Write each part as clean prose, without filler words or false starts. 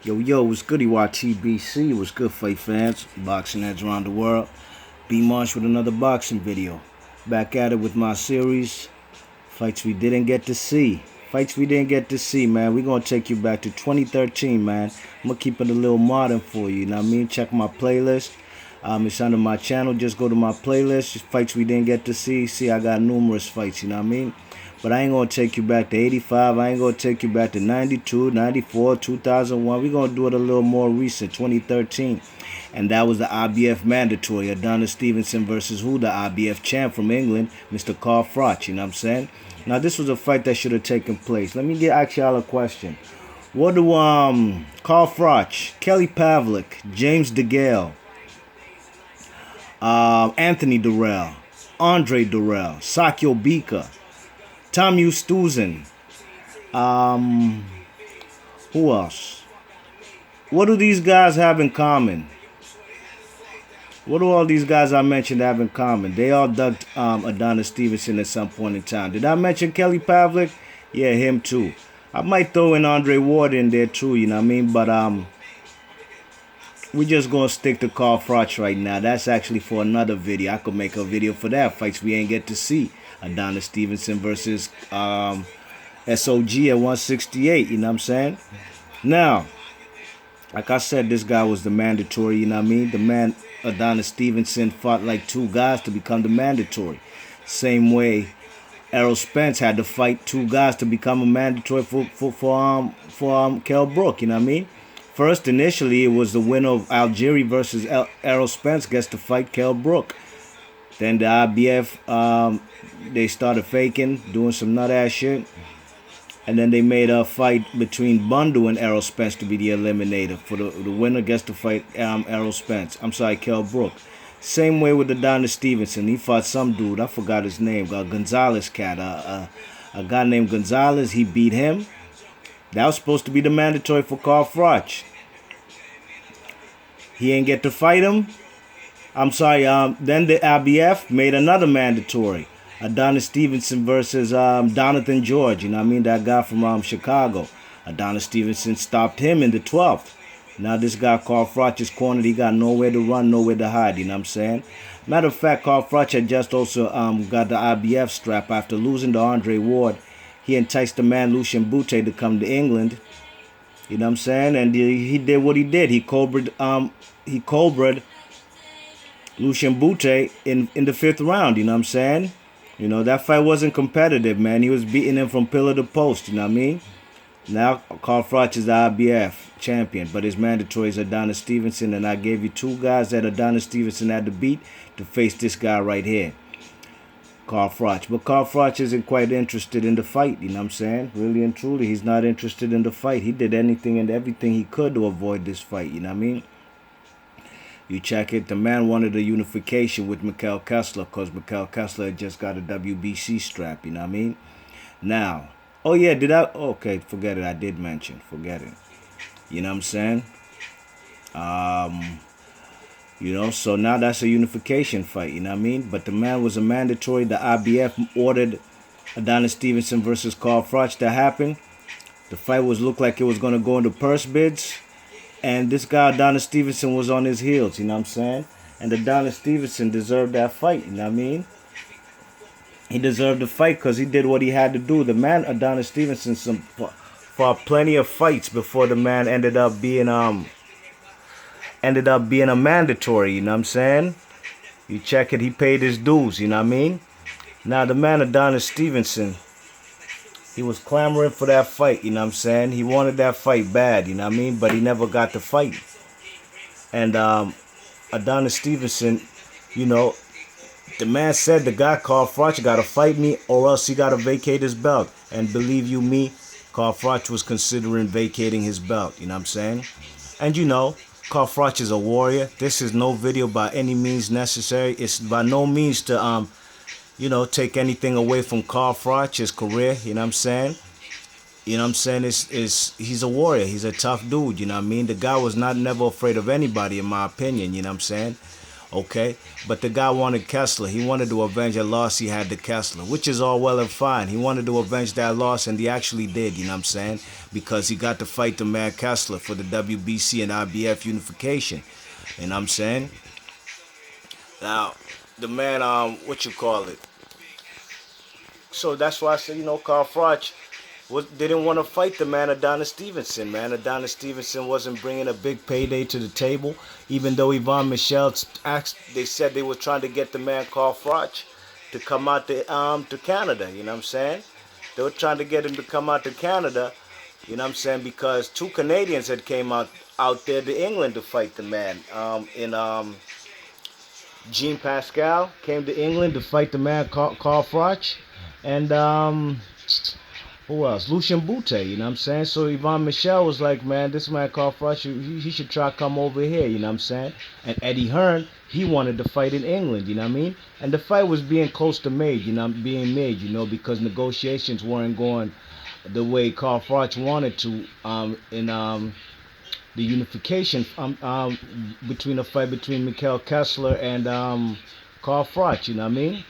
Yo, yo, what's good, EYTBC? What's good, fight fans? Boxing heads around the world. B Marsh with another boxing video. Back at it with my series, Fights We Didn't Get to See. Fights we didn't get to see, man. We're going to take you back to 2013, man. I'm going to keep it a little modern for you, you know what I mean? Check my playlist. It's under my channel. Just go to my playlist, Fights We Didn't Get to See. See, I got numerous fights, you know what I mean? But I ain't going to take you back to 85. I ain't going to take you back to 92, 94, 2001. We're going to do it a little more recent, 2013. And that was the IBF mandatory. Adonis Stevenson versus who? The IBF champ from England, Mr. Carl Froch. You know what I'm saying? Now, this was a fight that should have taken place. Let me ask y'all a question. What do Carl Froch, Kelly Pavlik, James DeGale, Anthony Durrell, Andre Durrell, Sakio Bika, Tom Eustuzen, who else? What do these guys have in common? What do all these guys I mentioned have in common? They all dug Adonis Stevenson at some point in time. Did I mention Kelly Pavlik? Yeah, him too. I might throw in Andre Ward in there too, you know what I mean? But we're just going to stick to Carl Froch right now. That's actually for another video. I could make a video for that. Fights we ain't get to see. Adonis Stevenson versus SOG at 168, you know what I'm saying? Now, like I said, this guy was the mandatory, you know what I mean? The man, Adonis Stevenson, fought like two guys to become the mandatory. Same way Errol Spence had to fight two guys to become a mandatory for Kell Brook, you know what I mean? First, initially, it was the winner of Algieri versus Errol Spence gets to fight Kell Brook. Then the IBF, they started faking, doing some nut-ass shit. And then they made a fight between Bundu and Errol Spence to be the eliminator. For the winner gets to fight Errol Spence. I'm sorry, Kell Brook. Same way with Adonis Stevenson. He fought some dude, I forgot his name, Gonzalez cat. A guy named Gonzalez, he beat him. That was supposed to be the mandatory for Carl Froch. He ain't get to fight him. I'm sorry, then the IBF made another mandatory. Adonis Stevenson versus Donathan George, you know what I mean? That guy from Chicago. Adonis Stevenson stopped him in the 12th. Now this guy, Carl Froch, is cornered. He got nowhere to run, nowhere to hide, you know what I'm saying? Matter of fact, Carl Froch had just also got the IBF strap after losing to Andre Ward. He enticed the man Lucien Boutte to come to England. You know what I'm saying? And he did what he did. He cobraed Lucien Boutte in the 5th round, you know what I'm saying? You know, that fight wasn't competitive, man. He was beating him from pillar to post, you know what I mean? Now, Carl Froch is the IBF champion, but his mandatory is Adonis Stevenson, and I gave you two guys that Adonis Stevenson had to beat to face this guy right here, Carl Froch. But Carl Froch isn't quite interested in the fight, you know what I'm saying? Really and truly, he's not interested in the fight. He did anything and everything he could to avoid this fight, you know what I mean? You check it, the man wanted a unification with Mikhail Kessler because Mikhail Kessler had just got a WBC strap, you know what I mean? Now, oh yeah, did I? Okay, forget it, I did mention, forget it. You know what I'm saying? You know, so now that's a unification fight, you know what I mean? But the man was a mandatory. The IBF ordered Adonis Stevenson versus Carl Froch to happen. The fight looked like it was going to go into purse bids. And this guy, Adonis Stevenson, was on his heels, you know what I'm saying? And Adonis Stevenson deserved that fight, you know what I mean? He deserved the fight because he did what he had to do. The man, Adonis Stevenson, fought plenty of fights before the man ended up being a mandatory, you know what I'm saying? You check it, he paid his dues, you know what I mean? Now, the man, Adonis Stevenson, he was clamoring for that fight, you know what I'm saying? He wanted that fight bad, you know what I mean? But he never got the fight. And Adonis Stevenson, you know, the man said the guy, Carl Froch, got to fight me or else he got to vacate his belt. And believe you me, Carl Froch was considering vacating his belt, you know what I'm saying? And you know, Carl Froch is a warrior. This is no video by any means necessary. It's by no means to you know, take anything away from Carl Froch, his career, you know what I'm saying? You know what I'm saying? He's a warrior. He's a tough dude, you know what I mean? The guy was never afraid of anybody, in my opinion, you know what I'm saying? Okay, but the guy wanted Kessler. He wanted to avenge a loss he had to Kessler, which is all well and fine. He wanted to avenge that loss, and he actually did. You know what I'm saying? Because he got to fight the man Kessler for the WBC and IBF unification. You know what I'm saying? Now, the man, what you call it? So that's why I said, Carl Froch didn't want to fight the man Adonis Stevenson. Man, Adonis Stevenson wasn't bringing a big payday to the table, even though Yvonne Michelle asked. They said they were trying to get the man Carl Froch to come out to Canada. You know what I'm saying? They were trying to get him to come out to Canada. You know what I'm saying? Because two Canadians had came out there to England to fight the man. Jean Pascal came to England to fight the man Carl Froch, and who else? Lucien Boutte, you know what I'm saying? So Yvonne Michelle was like, man, this man Carl Froch, he should try to come over here, you know what I'm saying? And Eddie Hearn, he wanted to fight in England, you know what I mean? And the fight was being close to being made, because negotiations weren't going the way Carl Froch wanted to in the unification between the fight between Mikhail Kessler and Carl Froch, you know what I mean?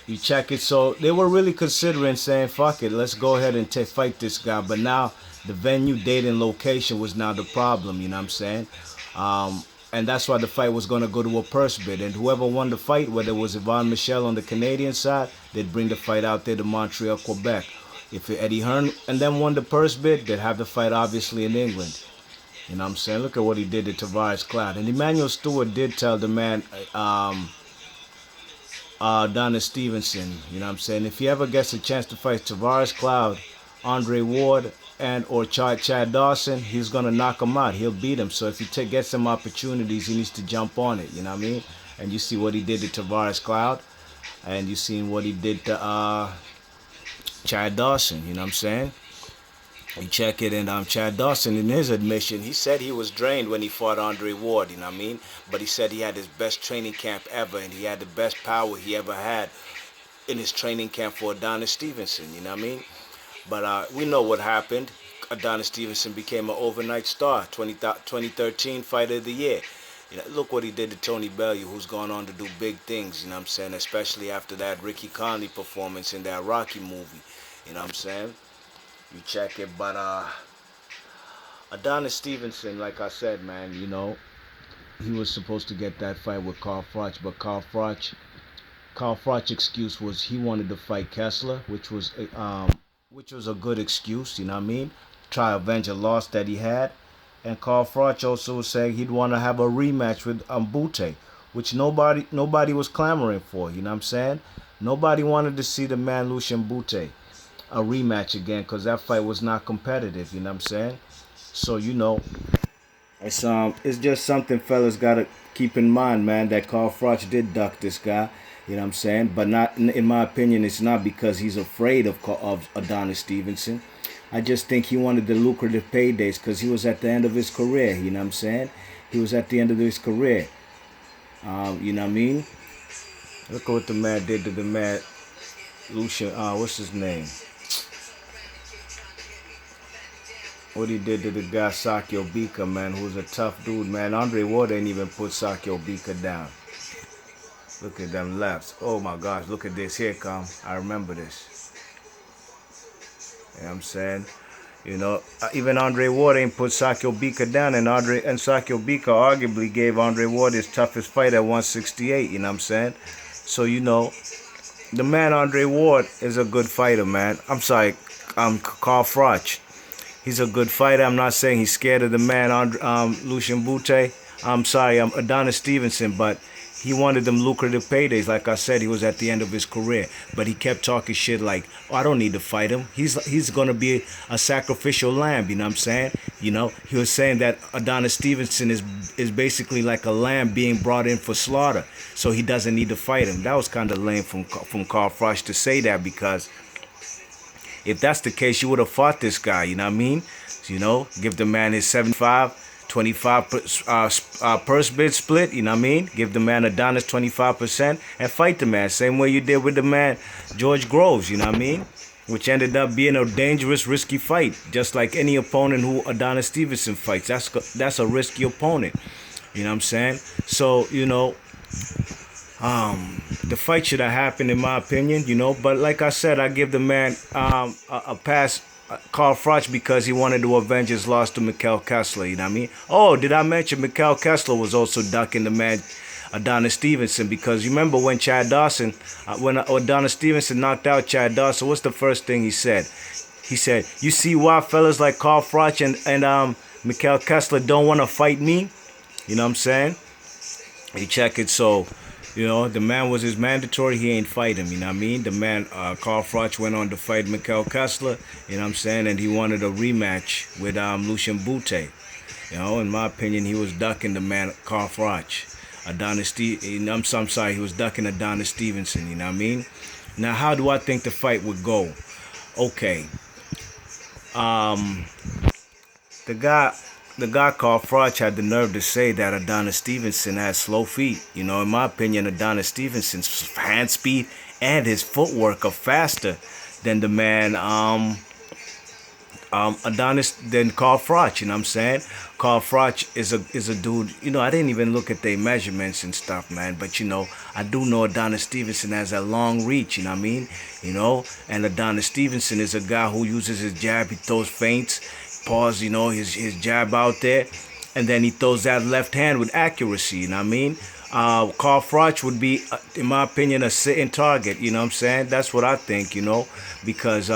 You check it. So they were really considering saying, fuck it, let's go ahead and fight this guy. But now the venue, date, and location was now the problem, you know what I'm saying? And that's why the fight was going to go to a purse bid. And whoever won the fight, whether it was Yvonne Michelle on the Canadian side, they'd bring the fight out there to Montreal, Quebec. If Eddie Hearn and them won the purse bid, they'd have the fight obviously in England. You know what I'm saying? Look at what he did to Tavares Cloud. And Emmanuel Stewart did tell the man, Adonis Stevenson, you know what I'm saying? If he ever gets a chance to fight Tavares Cloud, Andre Ward, and or Chad Dawson, he's going to knock him out. He'll beat him. So if he gets some opportunities, he needs to jump on it, you know what I mean? And you see what he did to Tavares Cloud, and you seen what he did to Chad Dawson, you know what I'm saying? You check it, and Chad Dawson, in his admission, he said he was drained when he fought Andre Ward, you know what I mean? But he said he had his best training camp ever, and he had the best power he ever had in his training camp for Adonis Stevenson, you know what I mean? But we know what happened. Adonis Stevenson became an overnight star, 2013 Fighter of the Year. You know, look what he did to Tony Bellew, who's gone on to do big things, you know what I'm saying? Especially after that Ricky Conley performance in that Rocky movie, you know what I'm saying? You check it, but Adonis Stevenson, like I said, man, he was supposed to get that fight with Carl Froch, but Carl Froch's excuse was he wanted to fight Kessler, which was a good excuse, you know what I mean? Try to avenge a loss that he had. And Carl Froch also was saying he'd want to have a rematch with Boutte, which nobody was clamoring for, you know what I'm saying? Nobody wanted to see the man Lucien Boutte a rematch again, because that fight was not competitive, you know what I'm saying? So it's just something fellas gotta keep in mind, man, that Carl Froch did duck this guy, you know what I'm saying? But not, in my opinion, it's not because he's afraid of Adonis Stevenson. I just think he wanted the lucrative paydays because he was at the end of his career, you know what I'm saying? He was at the end of his career, you know what I mean? Look at what the man did to the man Lucien, what's his name? What he did to the guy Sakio Bika, man, who's a tough dude, man. Andre Ward ain't even put Sakio Bika down. Look at them lefts. Oh my gosh, look at this. Here come. I remember this. You know what I'm saying? Even Andre Ward ain't put Sakio Bika down, and Sakio Bika arguably gave Andre Ward his toughest fight at 168, you know what I'm saying? So, the man Andre Ward is a good fighter, man. I'm sorry, Carl Froch. He's a good fighter. I'm not saying he's scared of the man Lucien Boutte. I'm sorry, Adonis Stevenson, but he wanted them lucrative paydays. Like I said, he was at the end of his career, but he kept talking shit like, "Oh, I don't need to fight him. He's gonna be a sacrificial lamb." You know what I'm saying? He was saying that Adonis Stevenson is basically like a lamb being brought in for slaughter, so he doesn't need to fight him. That was kind of lame from Carl Froch to say that, because if that's the case, you would have fought this guy, you know what I mean? Give the man his 25 purse bid split, you know what I mean? Give the man Adonis 25% and fight the man. Same way you did with the man George Groves, you know what I mean? Which ended up being a dangerous, risky fight. Just like any opponent who Adonis Stevenson fights. That's a risky opponent. You know what I'm saying? So, the fight should have happened in my opinion, but like I said, I give the man a pass, Carl Froch, because he wanted to avenge his loss to Mikhail Kessler, you know what I mean? Oh, did I mention Mikhail Kessler was also ducking the man Adonis Stevenson? Because you remember when Adonis Stevenson knocked out Chad Dawson, what's the first thing he said? He said, "You see why fellas like Carl Froch and Mikhail Kessler don't want to fight me?" You know what I'm saying? You check it. So, the man was his mandatory. He ain't fight him. You know what I mean? The man, Carl Froch, went on to fight Mikhail Kessler. You know what I'm saying? And he wanted a rematch with Lucian Bute. In my opinion, he was ducking the man, Carl Froch. I'm sorry, he was ducking Adonis Stevenson. You know what I mean? Now, how do I think the fight would go? Okay. The guy called Froch had the nerve to say that Adonis Stevenson has slow feet. In my opinion, Adonis Stevenson's hand speed and his footwork are faster than the man than Carl Froch. You know what I'm saying? Carl Froch is a dude. I didn't even look at their measurements and stuff, man. But I do know Adonis Stevenson has a long reach. You know what I mean? And Adonis Stevenson is a guy who uses his jab. He throws feints, pause. His jab out there, and then he throws that left hand with accuracy. You know what I mean? Carl Froch would be, in my opinion, a sitting target. You know what I'm saying? That's what I think. Because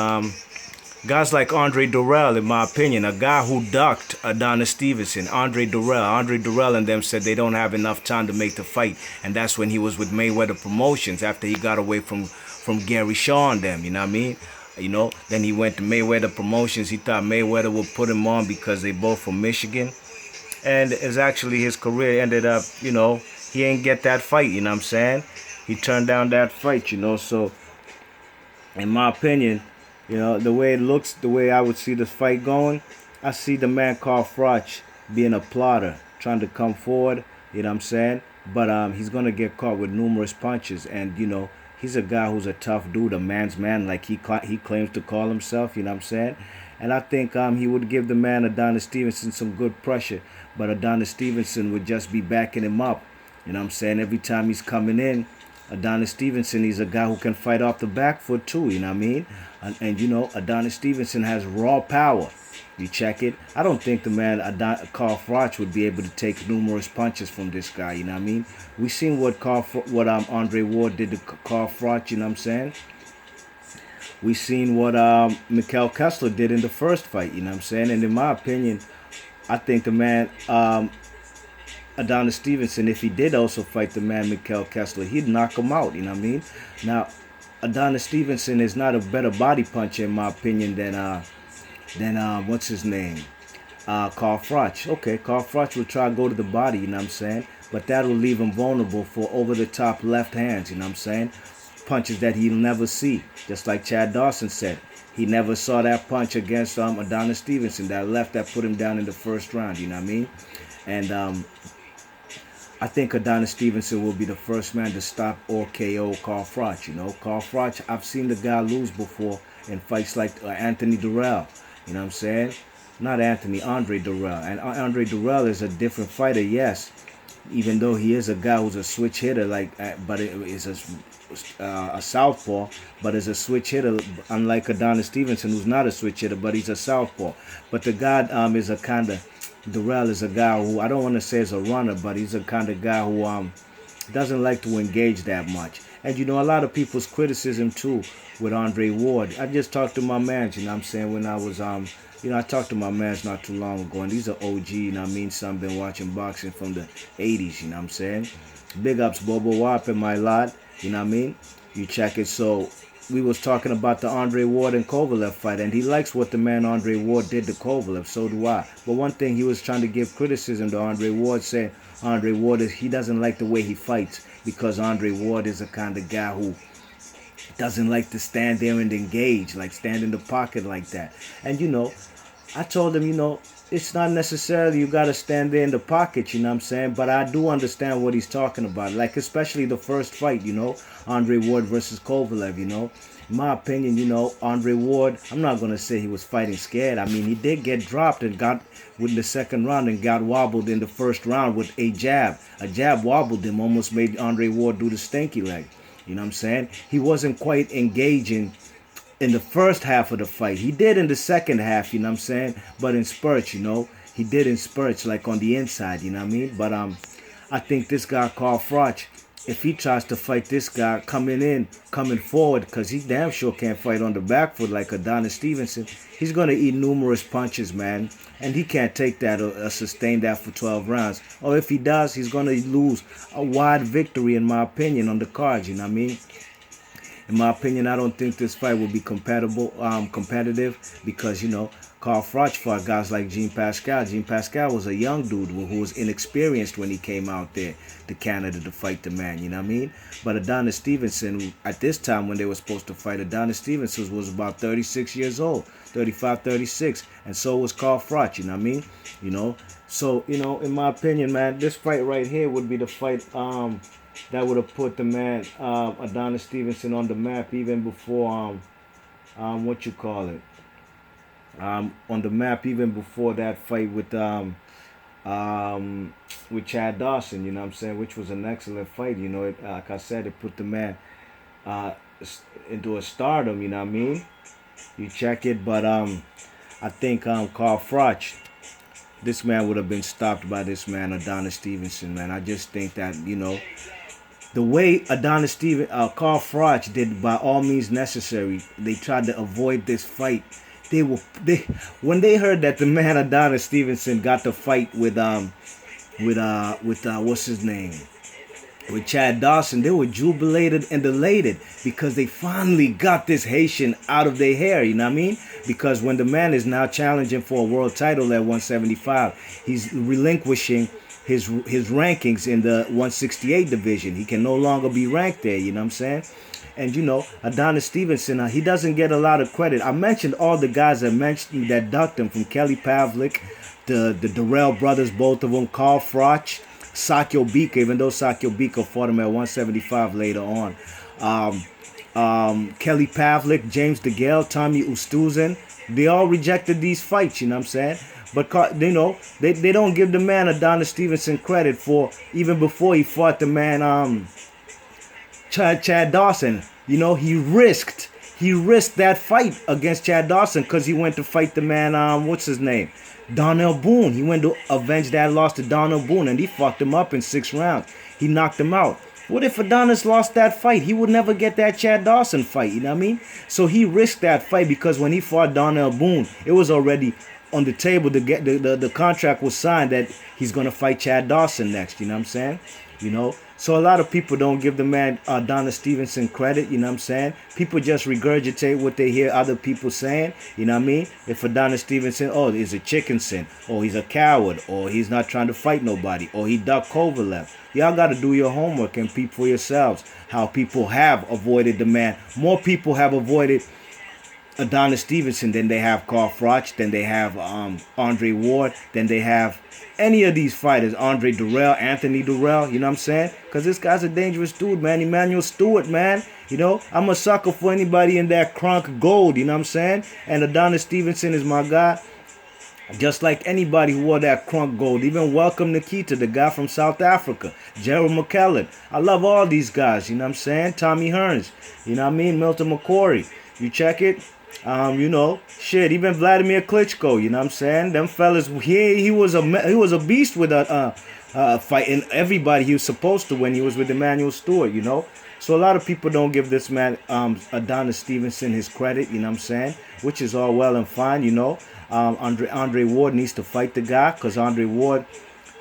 guys like Andre Durrell, in my opinion, a guy who ducked Adonis Stevenson, Andre Durrell and them said they don't have enough time to make the fight. And that's when he was with Mayweather Promotions after he got away from Gary Shaw and them, you know what I mean? Then he went to Mayweather Promotions. He thought Mayweather would put him on because they both from Michigan. And it's actually his career ended up, he ain't get that fight, you know what I'm saying? He turned down that fight, So, in my opinion, the way it looks, the way I would see this fight going, I see the man Carl Froch being a plotter, trying to come forward, you know what I'm saying? But he's going to get caught with numerous punches. And, he's a guy who's a tough dude, a man's man, like he claims to call himself, you know what I'm saying? And I think he would give the man Adonis Stevenson some good pressure. But Adonis Stevenson would just be backing him up, you know what I'm saying? Every time he's coming in, Adonis Stevenson, he's a guy who can fight off the back foot too, you know what I mean? And Adonis Stevenson has raw power. You check it. I don't think the man Carl Froch would be able to take numerous punches from this guy, you know what I mean? We seen what Andre Ward did to Carl Froch, you know what I'm saying? We seen what Mikhail Kessler did in the first fight, you know what I'm saying? And in my opinion, I think the man Adonis Stevenson, if he did also fight the man Mikhail Kessler, he'd knock him out, you know what I mean? Now, Adonis Stevenson is not a better body puncher in my opinion than what's his name? Carl Froch. Okay, Carl Froch will try to go to the body, you know what I'm saying? But that will leave him vulnerable for over-the-top left hands, you know what I'm saying? Punches that he'll never see. Just like Chad Dawson said. He never saw that punch against Adonis Stevenson, that left that put him down in the first round, you know what I mean? And I think Adonis Stevenson will be the first man to stop or KO Carl Froch, Carl Froch, I've seen the guy lose before in fights like Anthony Durrell, you know what I'm saying? Not Anthony, Andre Durrell. And Andre Durrell is a different fighter, yes. Even though he is a guy who's a switch hitter, but it is a southpaw, but is a switch hitter, unlike Adonis Stevenson, who's not a switch hitter, but he's a southpaw. But the guy is a kind of, Durrell is a guy who, I don't want to say is a runner, but he's a kind of guy who doesn't like to engage that much. And a lot of people's criticism too with Andre Ward. I just talked to my man, you know what I'm saying, when I was I talked to my mans not too long ago, and these are OG, you know what I mean? Some been watching boxing from the 80s, you know what I'm saying? Big ups, Bobo Wap and my lot, you know what I mean? You check it. So we was talking about the Andre Ward and Kovalev fight, and he likes what the man Andre Ward did to Kovalev, so do I. But one thing he was trying to give criticism to Andre Ward, saying Andre Ward he doesn't like the way he fights, because Andre Ward is a kind of guy who doesn't like to stand there and engage, like stand in the pocket like that. And I told him, it's not necessarily you got to stand there in the pocket, you know what I'm saying? But I do understand what he's talking about. Like, especially the first fight, Andre Ward versus Kovalev, In my opinion, Andre Ward, I'm not going to say he was fighting scared. I mean, he did get dropped and got with the second round and got wobbled in the first round with a jab. A jab wobbled him, almost made Andre Ward do the stinky leg. You know what I'm saying? He wasn't quite engaging in the first half of the fight. He did in the second half, you know what I'm saying? But in spurts, he did in spurts, like on the inside, you know what I mean? But I think this guy, Carl Froch, if he tries to fight this guy coming forward, because he damn sure can't fight on the back foot like Adonis Stevenson, he's going to eat numerous punches, man. And he can't take that or sustain that for 12 rounds. Or if he does, he's going to lose a wide victory, in my opinion, on the cards, you know what I mean? In my opinion, I don't think this fight will be competitive because, Carl Froch fought guys like Jean Pascal. Jean Pascal was a young dude who was inexperienced when he came out there to Canada to fight the man, you know what I mean? But Adonis Stevenson, at this time when they were supposed to fight, Adonis Stevenson was about 36 years old, 35, 36, and so was Carl Froch, you know what I mean? So, in my opinion, man, this fight right here would be the fight that would have put the man, Adonis Stevenson, on the map even before, on the map even before that fight with Chad Dawson, you know what I'm saying, which was an excellent fight. Like I said, it put the man into a stardom, you know what I mean? You check it, but I think Carl Froch, this man would have been stopped by this man, Adonis Stevenson, man. I just think that, the way Carl Froch did by all means necessary, they tried to avoid this fight. When they heard that the man Adonis Stevenson got the fight with what's his name, with Chad Dawson, they were jubilated and elated because they finally got this Haitian out of their hair, you know what I mean? Because when the man is now challenging for a world title at 175, he's relinquishing his rankings in the 168 division. He can no longer be ranked there, you know what I'm saying? And Adonis Stevenson, he doesn't get a lot of credit. I mentioned all the guys that ducked him, from Kelly Pavlik, the Durrell brothers, both of them, Carl Froch, Sakio Bika, even though Sakio Bika fought him at 175 later on. Kelly Pavlik, James DeGale, Tommy Ustuzin, they all rejected these fights, you know what I'm saying? But, they don't give the man Adonis Stevenson credit for, even before he fought the man, Chad Dawson. He risked that fight against Chad Dawson because he went to fight the man, what's his name? Donnell Boone. He went to avenge that loss to Donnell Boone, and he fucked him up in 6 rounds. He knocked him out. What if Adonis lost that fight? He would never get that Chad Dawson fight, you know what I mean? So he risked that fight because when he fought Donnell Boone, it was already on the table. The contract was signed that he's going to fight Chad Dawson next, you know what I'm saying? So a lot of people don't give the man Adonis Stevenson credit, you know what I'm saying? People just regurgitate what they hear other people saying, you know what I mean? If Adonis Stevenson, he's a chicken sin, or he's a coward, or he's not trying to fight nobody, or he ducked Kovalev. Y'all got to do your homework and peep for yourselves how people have avoided the man. More people have avoided Adonis Stevenson than they have Carl Froch, than they have Andre Ward, than they have any of these fighters, Andre Durrell, Anthony Durrell, you know what I'm saying? Because this guy's a dangerous dude, man. Emmanuel Stewart, man. I'm a sucker for anybody in that crunk gold, you know what I'm saying? And Adonis Stevenson is my guy. Just like anybody who wore that crunk gold. Even Welcome Nikita, the guy from South Africa. Gerald McKellen. I love all these guys, you know what I'm saying? Tommy Hearns, you know what I mean? Milton McCory. You check it? Even Vladimir Klitschko, you know what I'm saying? Them fellas, he was a beast with fighting everybody he was supposed to when he was with Emmanuel Stewart, So a lot of people don't give this man, Adonis Stevenson, his credit, you know what I'm saying? Which is all well and fine, Andre Ward needs to fight the guy, because Andre Ward,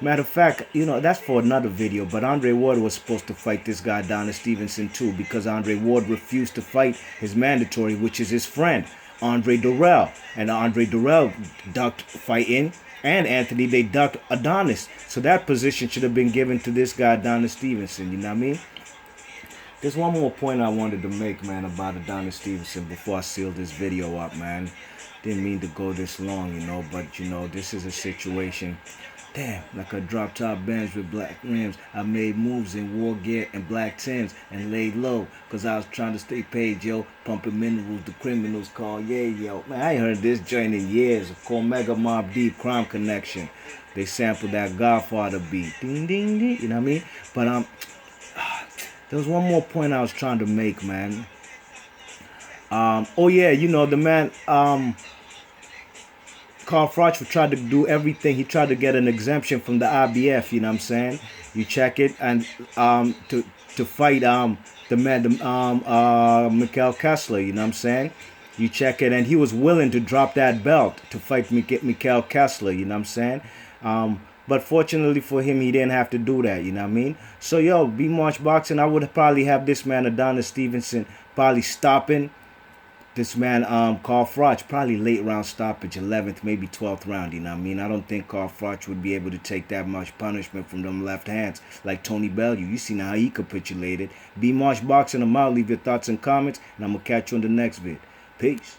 matter of fact, that's for another video, but Andre Ward was supposed to fight this guy, Adonis Stevenson, too, because Andre Ward refused to fight his mandatory, which is his friend, Andre Durrell. And Andre Durrell ducked fighting, and Anthony, they ducked Adonis. So that position should have been given to this guy, Adonis Stevenson, you know what I mean? There's one more point I wanted to make, man, about Adonis Stevenson before I seal this video up, man. Didn't mean to go this long, but, this is a situation Damn, like a drop top Benz with black rims. I made moves in war gear and black Tims and laid low, cause I was trying to stay paid, yo. Pumping minerals, the criminals call, yeah, yo. Man, I ain't heard this joint in years. Called Mega Mob Deep Crime Connection. They sampled that Godfather beat. Ding, ding, ding. You know what I mean? But, there was one more point I was trying to make, man. Oh yeah, you know, the man, Carl Froch tried to do everything. He tried to get an exemption from the IBF. You know what I'm saying? You check it, and to fight the man, Mikhail Kessler. You know what I'm saying? You check it, and he was willing to drop that belt to fight Mikhail Kessler. You know what I'm saying? But fortunately for him, he didn't have to do that. You know what I mean? So yo, B March Boxing, I would probably have this man Adonis Stevenson probably stopping this man, Carl Froch, probably late round stoppage, 11th, maybe 12th round, you know what I mean? I don't think Carl Froch would be able to take that much punishment from them left hands like Tony Bellew. You seen how he capitulated. B March Boxing, I'm out. Leave your thoughts and comments, and I'm going to catch you in the next vid. Peace.